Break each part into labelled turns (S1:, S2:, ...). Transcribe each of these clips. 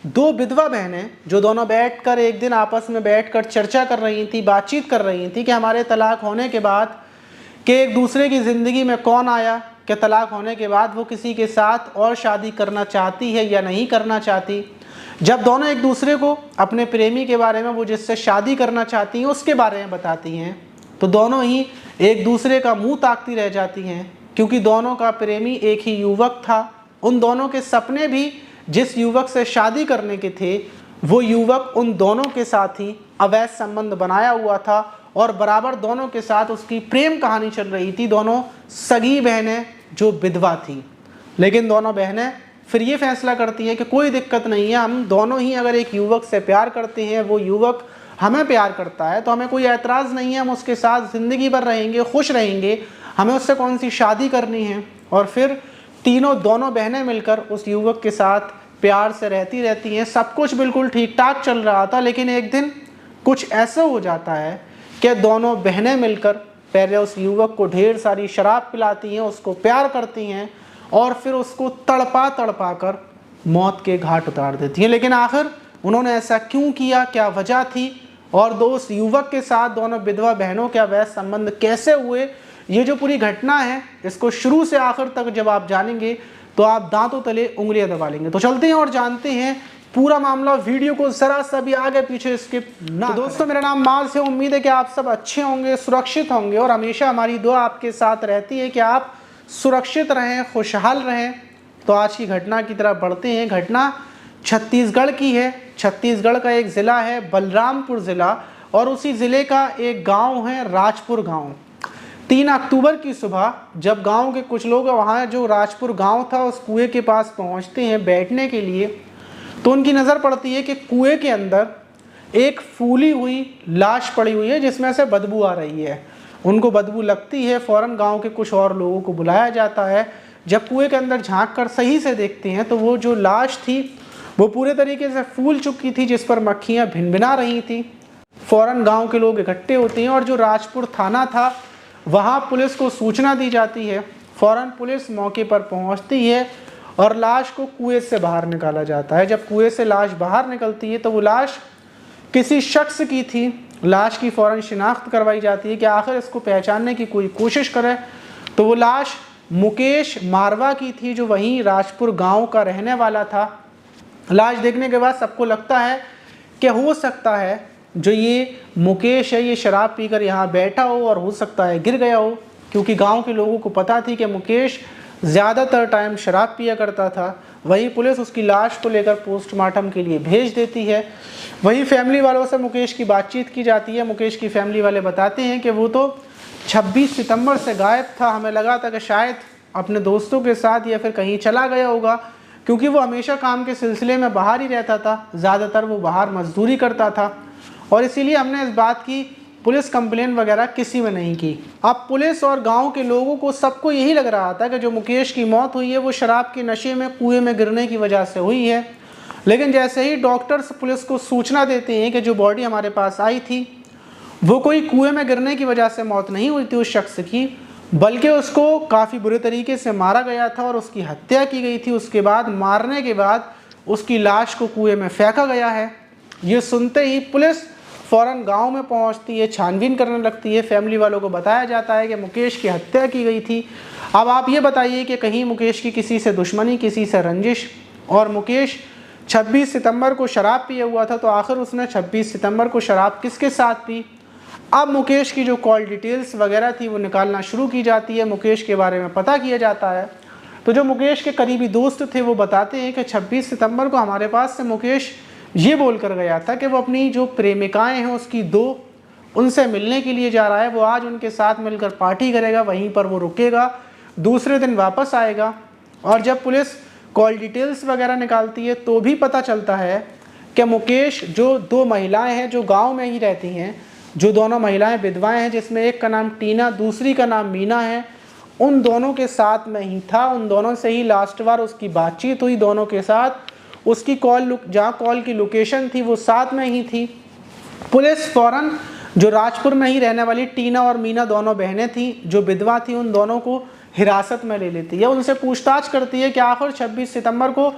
S1: दो विधवा बहनें जो दोनों बैठकर एक दिन आपस में बैठकर चर्चा कर रही थी, बातचीत कर रही थी कि हमारे तलाक होने के बाद कि एक दूसरे की ज़िंदगी में कौन आया, कि तलाक होने के बाद वो किसी के साथ और शादी करना चाहती है या नहीं करना चाहती। जब दोनों एक दूसरे को अपने प्रेमी के बारे में, वो जिससे शादी करना चाहती हैं उसके बारे में बताती हैं, तो दोनों ही एक दूसरे का मुंह ताकती रह जाती हैं, क्योंकि दोनों का प्रेमी एक ही युवक था। उन दोनों के सपने भी जिस युवक से शादी करने के थे, वो युवक उन दोनों के साथ ही अवैध संबंध बनाया हुआ था और बराबर दोनों के साथ उसकी प्रेम कहानी चल रही थी। दोनों सगी बहनें जो विधवा थी, लेकिन दोनों बहनें फिर ये फैसला करती हैं कि कोई दिक्कत नहीं है, हम दोनों ही अगर एक युवक से प्यार करते हैं, वो युवक हमें प्यार करता है, तो हमें कोई ऐतराज़ नहीं है, हम उसके साथ ज़िंदगी भर रहेंगे, खुश रहेंगे, हमें उससे कौन सी शादी करनी है। और फिर दोनों बहनें मिलकर उस युवक के साथ प्यार से रहती हैं। सब कुछ बिल्कुल ठीक ठाक चल रहा था, लेकिन एक दिन कुछ ऐसा हो जाता है कि दोनों बहनें मिलकर पहले उस युवक को ढेर सारी शराब पिलाती हैं, उसको प्यार करती हैं और फिर उसको तड़पा तड़पा कर मौत के घाट उतार देती हैं। लेकिन आखिर उन्होंने ऐसा क्यों किया, क्या वजह थी, और उस युवक के साथ दोनों विधवा बहनों के अवैध संबंध कैसे हुए, ये जो पूरी घटना है, इसको शुरू से आखिर तक जब आप जानेंगे तो आप दांतों तले उंगलियां दबा लेंगे। तो चलते हैं और जानते हैं पूरा मामला। वीडियो को जरा सा भी आगे पीछे स्किप ना। तो दोस्तों, मेरा नाम मार्स है। उम्मीद है कि आप सब अच्छे होंगे, सुरक्षित होंगे, और हमेशा हमारी दुआ आपके साथ रहती है कि आप सुरक्षित रहें, खुशहाल रहें। तो आज की घटना की तरफ बढ़ते हैं। घटना छत्तीसगढ़ की है। छत्तीसगढ़ का एक ज़िला है बलरामपुर ज़िला, और उसी ज़िले का एक गांव है राजपुर गांव। 3 अक्टूबर की सुबह जब गांव के कुछ लोग वहां जो राजपुर गांव था उस कुएं के पास पहुंचते हैं बैठने के लिए, तो उनकी नज़र पड़ती है कि कुएं के अंदर एक फूली हुई लाश पड़ी हुई है जिसमें से बदबू आ रही है। उनको बदबू लगती है, फ़ौरन गांव के कुछ और लोगों को बुलाया जाता है। जब कुएं के अंदर झांक कर सही से देखते हैं तो वो जो लाश थी वो पूरे तरीके से फूल चुकी थी, जिस पर मक्खियाँ भिनभिना रही थी। फ़ौरन गांव के लोग इकट्ठे होते हैं और जो राजपुर थाना था वहाँ पुलिस को सूचना दी जाती है। फ़ौरन पुलिस मौके पर पहुँचती है और लाश को कुएं से बाहर निकाला जाता है। जब कुएं से लाश बाहर निकलती है तो वो लाश किसी शख्स की थी। लाश की फ़ौरन शिनाख्त करवाई जाती है कि आखिर इसको पहचानने की कोई कोशिश करे, तो वो लाश मुकेश मारवा की थी, जो वहीं राजपुर गांव का रहने वाला था। लाश देखने के बाद सबको लगता है कि हो सकता है जो ये मुकेश है ये शराब पीकर यहाँ बैठा हो और हो सकता है गिर गया हो, क्योंकि गांव के लोगों को पता थी कि मुकेश ज़्यादातर टाइम शराब पिया करता था। वहीं पुलिस उसकी लाश को लेकर पोस्टमार्टम के लिए भेज देती है। वहीं फैमिली वालों से मुकेश की बातचीत की जाती है। मुकेश की फैमिली वाले बताते हैं कि वो तो 26 सितंबर से गायब था, हमें लगा था कि शायद अपने दोस्तों के साथ या फिर कहीं चला गया होगा, क्योंकि वो हमेशा काम के सिलसिले में बाहर ही रहता था। ज़्यादातर वो बाहर मजदूरी करता था और इसीलिए हमने इस बात की पुलिस कंप्लेन वगैरह किसी में नहीं की। अब पुलिस और गांव के लोगों को सबको यही लग रहा था कि जो मुकेश की मौत हुई है वो शराब के नशे में कुएं में गिरने की वजह से हुई है। लेकिन जैसे ही डॉक्टर्स पुलिस को सूचना देते हैं कि जो बॉडी हमारे पास आई थी वो कोई कुएं में गिरने की वजह से मौत नहीं हुई थी उस शख्स की, बल्कि उसको काफ़ी बुरे तरीके से मारा गया था और उसकी हत्या की गई थी। उसके बाद मारने के बाद उसकी लाश को कुएं में फेंका गया है। ये सुनते ही पुलिस फ़ौरन गांव में पहुंचती है, छानबीन करने लगती है। फैमिली वालों को बताया जाता है कि मुकेश की हत्या की गई थी। अब आप ये बताइए कि कहीं मुकेश की किसी से दुश्मनी, किसी से रंजिश, और मुकेश 26 सितंबर को शराब पिया हुआ था, तो आखिर उसने 26 सितंबर को शराब किसके साथ पी। अब मुकेश की जो कॉल डिटेल्स वगैरह थी वो निकालना शुरू की जाती है, मुकेश के बारे में पता किया जाता है। तो जो मुकेश के करीबी दोस्त थे वो बताते हैं कि 26 सितंबर को हमारे पास से मुकेश ये बोल कर गया था कि वो अपनी जो प्रेमिकाएं हैं उसकी 2 उनसे मिलने के लिए जा रहा है। वो आज उनके साथ मिलकर पार्टी करेगा, वहीं पर वो रुकेगा, दूसरे दिन वापस आएगा। और जब पुलिस कॉल डिटेल्स वगैरह निकालती है तो भी पता चलता है कि मुकेश जो 2 महिलाएं हैं जो गांव में ही रहती हैं, जो दोनों महिलाएं विधवाएं हैं, जिसमें एक का नाम टीना, दूसरी का नाम मीना है, उन दोनों के साथ में ही था। उन दोनों से ही लास्ट बार उसकी बातचीत हुई, दोनों के साथ उसकी कॉल, जहाँ कॉल की लोकेशन थी वो साथ में ही थी। पुलिस फ़ौरन जो राजपुर में ही रहने वाली टीना और मीना दोनों बहनें थीं जो विधवा थी, उन दोनों को हिरासत में ले लेती है। उनसे पूछताछ करती है कि आखिर 26 सितंबर को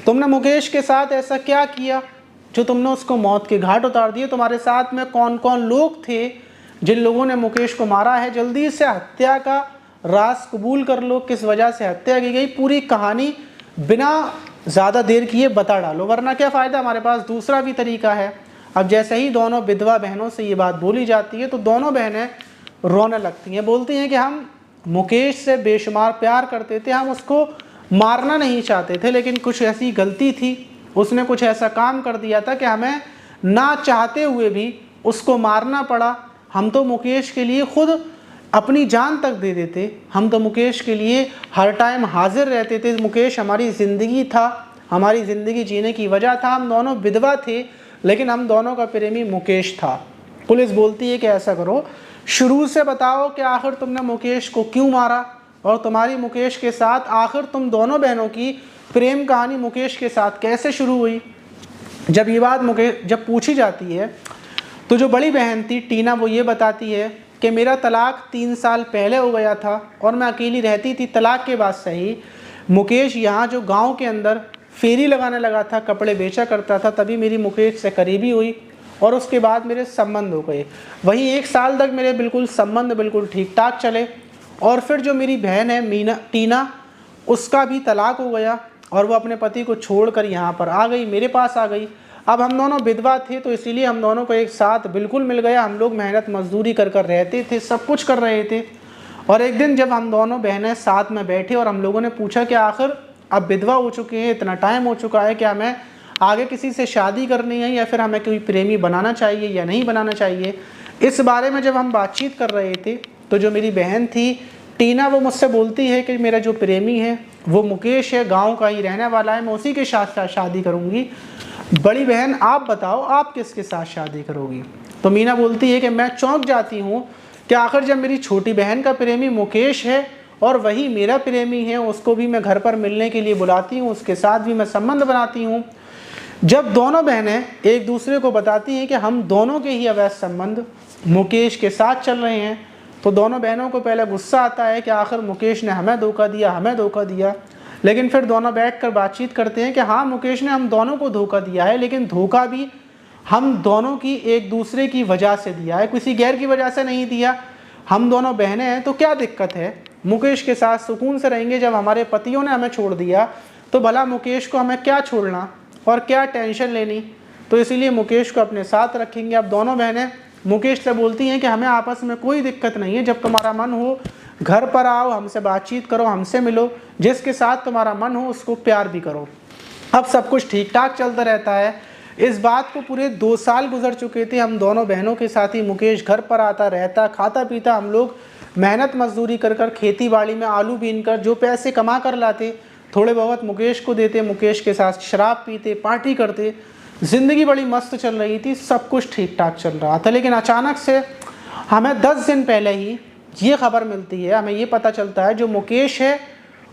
S1: तुमने मुकेश के साथ ऐसा क्या किया जो तुमने उसको मौत के घाट उतार दिए? तुम्हारे साथ में कौन कौन लोग थे जिन लोगों ने मुकेश को मारा है? जल्दी से हत्या का राज कबूल कर लो, किस वजह से हत्या की गई, पूरी कहानी बिना ज़्यादा देर किए बता डालो, वरना क्या फ़ायदा। हमारे पास दूसरा भी तरीका है। अब जैसे ही दोनों विधवा बहनों से ये बात बोली जाती है तो दोनों बहनें रोने लगती हैं, बोलती हैं कि हम मुकेश से बेशुमार प्यार करते थे, हम उसको मारना नहीं चाहते थे, लेकिन कुछ ऐसी गलती थी, उसने कुछ ऐसा काम कर दिया था कि हमें ना चाहते हुए भी उसको मारना पड़ा। हम तो मुकेश के लिए खुद अपनी जान तक दे देते, हम तो मुकेश के लिए हर टाइम हाजिर रहते थे। मुकेश हमारी ज़िंदगी था, हमारी ज़िंदगी जीने की वजह था। हम दोनों विधवा थे, लेकिन हम दोनों का प्रेमी मुकेश था। पुलिस बोलती है कि ऐसा करो, शुरू से बताओ कि आखिर तुमने मुकेश को क्यों मारा, और तुम्हारी मुकेश के साथ आखिर तुम दोनों बहनों की प्रेम कहानी मुकेश के साथ कैसे शुरू हुई। जब ये बात मुकेश जब पूछी जाती है तो जो बड़ी बहन थी टीना, वो ये बताती है कि मेरा तलाक 3 साल पहले हो गया था और मैं अकेली रहती थी। तलाक के बाद से ही मुकेश यहाँ जो गांव के अंदर फेरी लगाने लगा था, कपड़े बेचा करता था, तभी मेरी मुकेश से करीबी हुई और उसके बाद मेरे संबंध हो गए। वहीं 1 साल तक मेरे बिल्कुल संबंध बिल्कुल ठीक ठाक चले, और फिर जो मेरी बहन है टीना, उसका भी तलाक हो गया और वो अपने पति को छोड़कर यहाँ पर आ गई, मेरे पास आ गई। अब हम दोनों विधवा थे तो इसीलिए हम दोनों को एक साथ बिल्कुल मिल गया। हम लोग मेहनत मजदूरी कर कर रहते थे, सब कुछ कर रहे थे। और एक दिन जब हम दोनों बहनें साथ में बैठे और हम लोगों ने पूछा कि आखिर अब विधवा हो चुके हैं, इतना टाइम हो चुका है, क्या हमें आगे किसी से शादी करनी है या फिर हमें कोई प्रेमी बनाना चाहिए या नहीं बनाना चाहिए, इस बारे में जब हम बातचीत कर रहे थे तो जो मेरी बहन थी टीना, वो मुझसे बोलती है कि मेरा जो प्रेमी है वो मुकेश है, गांव का ही रहने वाला है, मैं उसी के साथ शादी करूंगी। बड़ी बहन आप बताओ, आप किसके साथ शादी करोगी? तो मीना बोलती है कि मैं चौंक जाती हूँ कि आखिर जब मेरी छोटी बहन का प्रेमी मुकेश है और वही मेरा प्रेमी है, उसको भी मैं घर पर मिलने के लिए बुलाती हूँ, उसके साथ भी मैं संबंध बनाती हूँ। जब दोनों बहनें एक दूसरे को बताती हैं कि हम दोनों के ही अवैध संबंध मुकेश के साथ चल रहे हैं, तो दोनों बहनों को पहले गुस्सा आता है कि आखिर मुकेश ने हमें धोखा दिया, हमें धोखा दिया। लेकिन फिर दोनों बैठकर बातचीत करते हैं कि हाँ, मुकेश ने हम दोनों को धोखा दिया है, लेकिन धोखा भी हम दोनों की एक दूसरे की वजह से दिया है, किसी गैर की वजह से नहीं दिया। हम दोनों बहनें हैं तो क्या दिक्कत है, मुकेश के साथ सुकून से रहेंगे। जब हमारे पतियों ने हमें छोड़ दिया तो भला मुकेश को हमें क्या छोड़ना और क्या टेंशन लेनी, तो इसीलिए मुकेश को अपने साथ रखेंगे। अब दोनों बहनें मुकेश से बोलती हैं कि हमें आपस में कोई दिक्कत नहीं है, जब तुम्हारा मन हो घर पर आओ, हमसे बातचीत करो, हमसे मिलो, जिसके साथ तुम्हारा मन हो उसको प्यार भी करो। अब सब कुछ ठीक ठाक चलता रहता है। इस बात को पूरे 2 साल गुजर चुके थे। हम दोनों बहनों के साथ ही मुकेश घर पर आता रहता, खाता पीता, हम लोग मेहनत मजदूरी कर कर, खेती बाड़ी में आलू बीन कर जो पैसे कमा कर लाते, थोड़े बहुत मुकेश को देते, मुकेश के साथ शराब पीते, पार्टी करते, ज़िंदगी बड़ी मस्त चल रही थी, सब कुछ ठीक ठाक चल रहा था। लेकिन अचानक से हमें 10 दिन पहले ही ये खबर मिलती है, हमें ये पता चलता है जो मुकेश है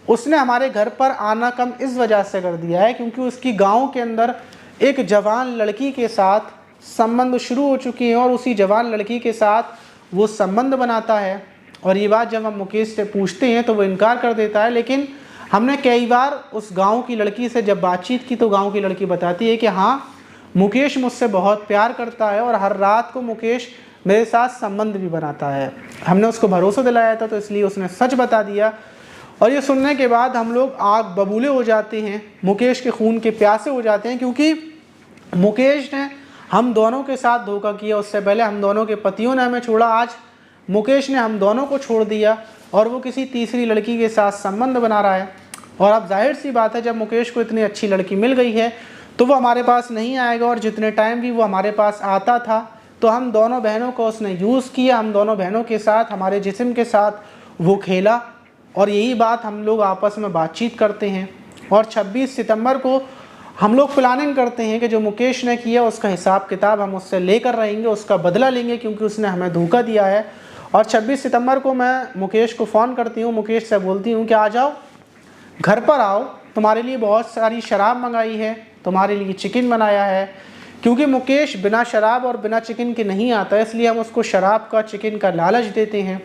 S1: उसने हमारे घर पर आना कम इस वजह से कर दिया है क्योंकि उसकी गांव के अंदर एक जवान लड़की के साथ संबंध शुरू हो चुके हैं और उसी जवान लड़की के साथ वो संबंध बनाता है। और ये बात जब हम मुकेश से पूछते हैं तो वो इनकार कर देता है। लेकिन हमने कई बार उस गांव की लड़की से जब बातचीत की तो गांव की लड़की बताती है कि हाँ, मुकेश मुझसे बहुत प्यार करता है और हर रात को मुकेश मेरे साथ संबंध भी बनाता है। हमने उसको भरोसा दिलाया था तो इसलिए उसने सच बता दिया। और ये सुनने के बाद हम लोग आग बबूले हो जाते हैं, मुकेश के खून के प्यासे हो जाते हैं, क्योंकि मुकेश ने हम दोनों के साथ धोखा किया। उससे पहले हम दोनों के पतियों ने हमें छोड़ा, आज मुकेश ने हम दोनों को छोड़ दिया और वो किसी तीसरी लड़की के साथ संबंध बना रहा है। और अब जाहिर सी बात है, जब मुकेश को इतनी अच्छी लड़की मिल गई है तो वो हमारे पास नहीं आएगा। और जितने टाइम भी वो हमारे पास आता था तो हम दोनों बहनों को उसने यूज़ किया, हम दोनों बहनों के साथ, हमारे जिस्म के साथ वो खेला। और यही बात हम लोग आपस में बातचीत करते हैं। और 26 सितंबर को हम लोग प्लानिंग करते हैं कि जो मुकेश ने किया उसका हिसाब किताब हम उससे लेकर रहेंगे, उसका बदला लेंगे, क्योंकि उसने हमें धोखा दिया है। और 26 सितंबर को मैं मुकेश को फ़ोन करती हूँ, मुकेश से बोलती हूँ कि आ जाओ, घर पर आओ, तुम्हारे लिए बहुत सारी शराब मंगाई है, तुम्हारे लिए चिकन बनाया है। क्योंकि मुकेश बिना शराब और बिना चिकन के नहीं आता, इसलिए हम उसको शराब का, चिकन का लालच देते हैं,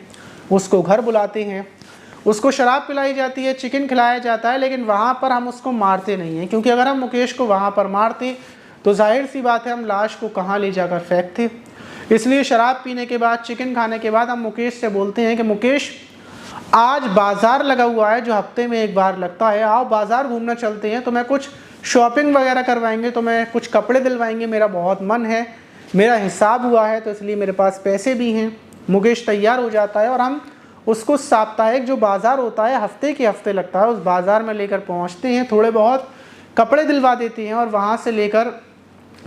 S1: उसको घर बुलाते हैं। उसको शराब पिलाई जाती है, चिकन खिलाया जाता है, लेकिन वहाँ पर हम उसको मारते नहीं हैं, क्योंकि अगर हम मुकेश को वहाँ पर मारते तो जाहिर सी बात है हम लाश को कहाँ ले जाकर फेंकते। इसलिए शराब पीने के बाद, चिकन खाने के बाद हम मुकेश से बोलते हैं कि मुकेश आज बाज़ार लगा हुआ है जो हफ्ते में एक बार लगता है, आओ बाज़ार घूमना चलते हैं, तो मैं कुछ शॉपिंग वगैरह करवाएंगे, तो मैं कुछ कपड़े दिलवाएंगे, मेरा बहुत मन है, मेरा हिसाब हुआ है तो इसलिए मेरे पास पैसे भी हैं। मुकेश तैयार हो जाता है और हम उसको साप्ताहिक जो बाज़ार होता है हफ्ते के हफ्ते लगता है, उस बाज़ार में लेकर पहुंचते हैं, थोड़े बहुत कपड़े दिलवा देते हैं और वहां से लेकर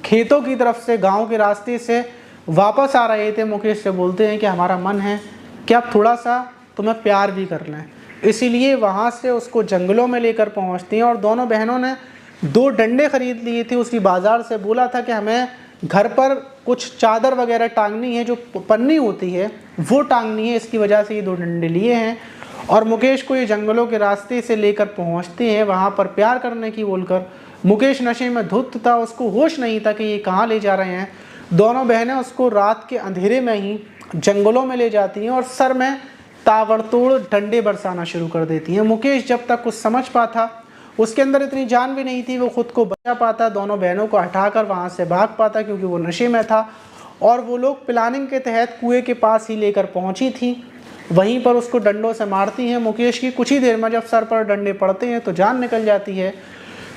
S1: खेतों की तरफ से, गांव के रास्ते से वापस आ रहे थे, मुकेश से बोलते हैं कि हमारा मन है कि अब थोड़ा सा तुम्हें प्यार भी कर लें। इसीलिए वहाँ से उसको जंगलों में लेकर पहुँचती हैं और दोनों बहनों ने 2 डंडे खरीद लिए थे उसकी बाज़ार से, बोला था कि हमें घर पर कुछ चादर वगैरह टांगनी है, जो पन्नी होती है वो टांगनी है, इसकी वजह से ये 2 डंडे लिए हैं और मुकेश को ये जंगलों के रास्ते से लेकर पहुंचते हैं वहाँ पर प्यार करने की बोलकर। मुकेश नशे में धुत था, उसको होश नहीं था कि ये कहाँ ले जा रहे हैं। दोनों बहनें उसको रात के अंधेरे में ही जंगलों में ले जाती हैं और सर में ताबड़तोड़ डंडे बरसाना शुरू कर देती हैं। मुकेश जब तक कुछ समझ पाता, उसके अंदर इतनी जान भी नहीं थी वो खुद को बचा पाता, दोनों बहनों को हटाकर वहाँ से भाग पाता, क्योंकि वो नशे में था और वो लोग प्लानिंग के तहत कुएं के पास ही लेकर पहुँची थी। वहीं पर उसको डंडों से मारती हैं। मुकेश की कुछ ही देर में जब सर पर डंडे पड़ते हैं तो जान निकल जाती है।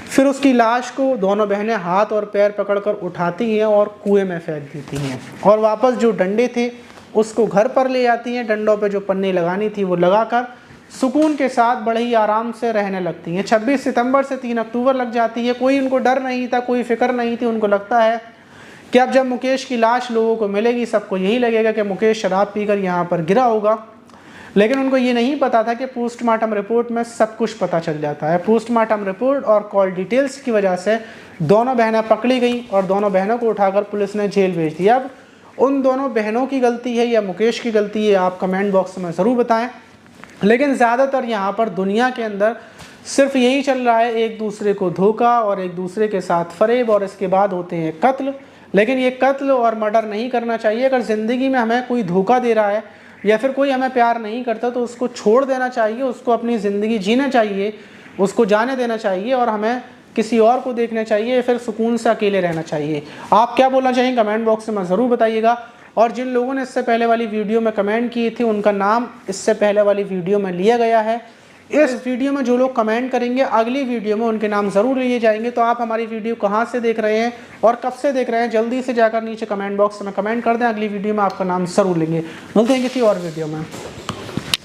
S1: फिर उसकी लाश को दोनों बहनें हाथ और पैर पकड़कर उठाती हैं और कुएं में फेंक देती हैं और वापस जो डंडे थे उसको घर पर ले आती हैं। डंडों पे जो पन्नी लगानी थी वो लगाकर सुकून के साथ बड़े ही आराम से रहने लगती हैं। 26 सितंबर से 3 अक्टूबर लग जाती है। कोई उनको डर नहीं था, कोई फिक्र नहीं थी। उनको लगता है कि अब जब मुकेश की लाश लोगों को मिलेगी सबको यही लगेगा कि मुकेश शराब पीकर यहाँ पर गिरा होगा, लेकिन उनको ये नहीं पता था कि पोस्टमार्टम रिपोर्ट में सब कुछ पता चल जाता है। पोस्टमार्टम रिपोर्ट और कॉल डिटेल्स की वजह से दोनों बहनें पकड़ी गई और दोनों बहनों को उठाकर पुलिस ने जेल भेज दिया। अब उन दोनों बहनों की गलती है या मुकेश की गलती है, आप कमेंट बॉक्स में ज़रूर बताएं। लेकिन ज़्यादातर यहाँ पर दुनिया के अंदर सिर्फ यही चल रहा है, एक दूसरे को धोखा और एक दूसरे के साथ फरेब और इसके बाद होते हैं कत्ल। लेकिन ये कत्ल और मर्डर नहीं करना चाहिए। अगर ज़िंदगी में हमें कोई धोखा दे रहा है या फिर कोई हमें प्यार नहीं करता तो उसको छोड़ देना चाहिए, उसको अपनी ज़िंदगी जीना चाहिए, उसको जाने देना चाहिए और हमें किसी और को देखना चाहिए या फिर सुकून से अकेले रहना चाहिए। आप क्या बोलना चाहिए कमेंट बॉक्स में ज़रूर बताइएगा। और जिन लोगों ने इससे पहले वाली वीडियो में कमेंट किए थे उनका नाम इससे पहले वाली वीडियो में लिया गया है। इस वीडियो में जो लोग कमेंट करेंगे अगली वीडियो में उनके नाम ज़रूर लिए जाएंगे। तो आप हमारी वीडियो कहाँ से देख रहे हैं और कब से देख रहे हैं, जल्दी से जाकर नीचे कमेंट बॉक्स में कमेंट कर दें, अगली वीडियो में आपका नाम ज़रूर लेंगे। मिलते हैं किसी और वीडियो में।